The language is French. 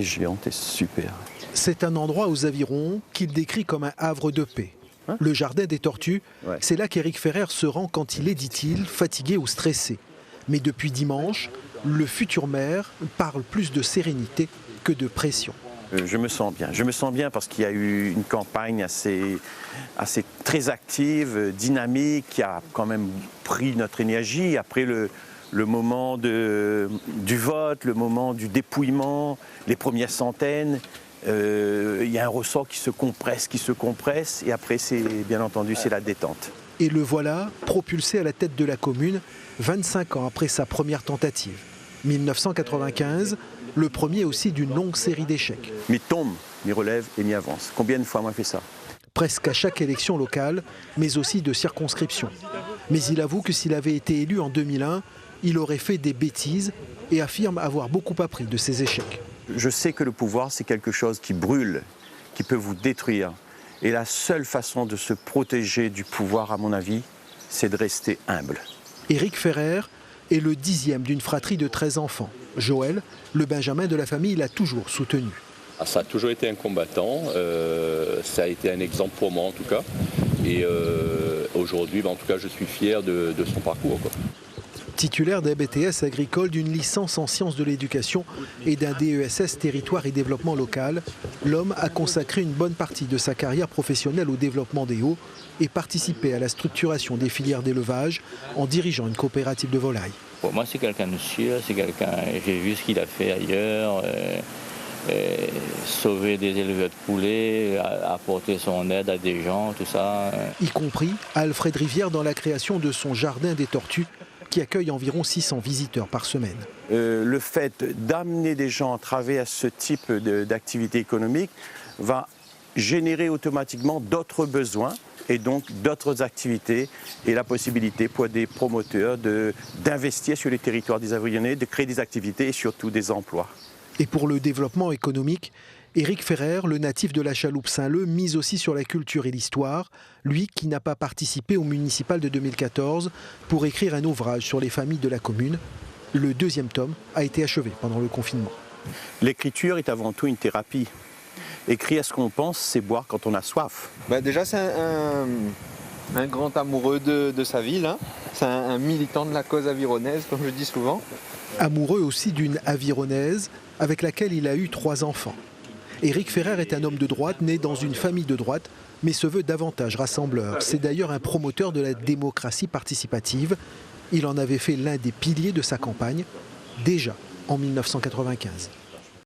Géante et super. C'est un endroit aux Avirons qu'il décrit comme un havre de paix. Le jardin des tortues, c'est là qu'Éric Ferrer se rend quand il est, dit-il, fatigué ou stressé. Mais depuis dimanche, le futur maire parle plus de sérénité que de pression. Je me sens bien parce qu'il y a eu une campagne assez très active, dynamique, qui a quand même pris notre énergie. Après le moment du vote, le moment du dépouillement, les premières centaines, il y a un ressort qui se compresse et après bien entendu c'est la détente. Et le voilà propulsé à la tête de la commune 25 ans après sa première tentative. 1995, le premier aussi d'une longue série d'échecs. Mi-tombe, mi-relève et mi-avance. Combien de fois moi fait ça? Presque à chaque élection locale, mais aussi de circonscription. Mais il avoue que s'il avait été élu en 2001, il aurait fait des bêtises et affirme avoir beaucoup appris de ses échecs. Je sais que le pouvoir, c'est quelque chose qui brûle, qui peut vous détruire. Et la seule façon de se protéger du pouvoir, à mon avis, c'est de rester humble. Éric Ferrer est le 10e d'une fratrie de 13 enfants. Joël, le benjamin de la famille, l'a toujours soutenu. Ça a toujours été un combattant, ça a été un exemple pour moi en tout cas. Et aujourd'hui, en tout cas, je suis fier de son parcours, quoi. Titulaire d'un BTS agricole, d'une licence en sciences de l'éducation et d'un DESS territoire et développement local, l'homme a consacré une bonne partie de sa carrière professionnelle au développement des hauts et participé à la structuration des filières d'élevage en dirigeant une coopérative de volailles. Pour moi, c'est quelqu'un de sûr, j'ai vu ce qu'il a fait ailleurs, sauver des éleveurs de poulets, apporter son aide à des gens, tout ça. Y compris à Alfred Rivière dans la création de son jardin des tortues, qui accueille environ 600 visiteurs par semaine. Le fait d'amener des gens à travers ce type d'activité économique va générer automatiquement d'autres besoins et donc d'autres activités et la possibilité pour des promoteurs d'investir sur les territoires des Avironnais, de créer des activités et surtout des emplois. Et pour le développement économique, Éric Ferrer, le natif de la chaloupe Saint-Leu, mise aussi sur la culture et l'histoire, lui qui n'a pas participé au municipal de 2014 pour écrire un ouvrage sur les familles de la commune. Le 2e tome a été achevé pendant le confinement. L'écriture est avant tout une thérapie. Écrire ce qu'on pense, c'est boire quand on a soif. Déjà, c'est un grand amoureux de sa ville, hein. C'est un militant de la cause avironnaise, comme je dis souvent. Amoureux aussi d'une avironnaise avec laquelle il a eu 3 enfants. Éric Ferrer est un homme de droite, né dans une famille de droite, mais se veut davantage rassembleur. C'est d'ailleurs un promoteur de la démocratie participative. Il en avait fait l'un des piliers de sa campagne, déjà en 1995.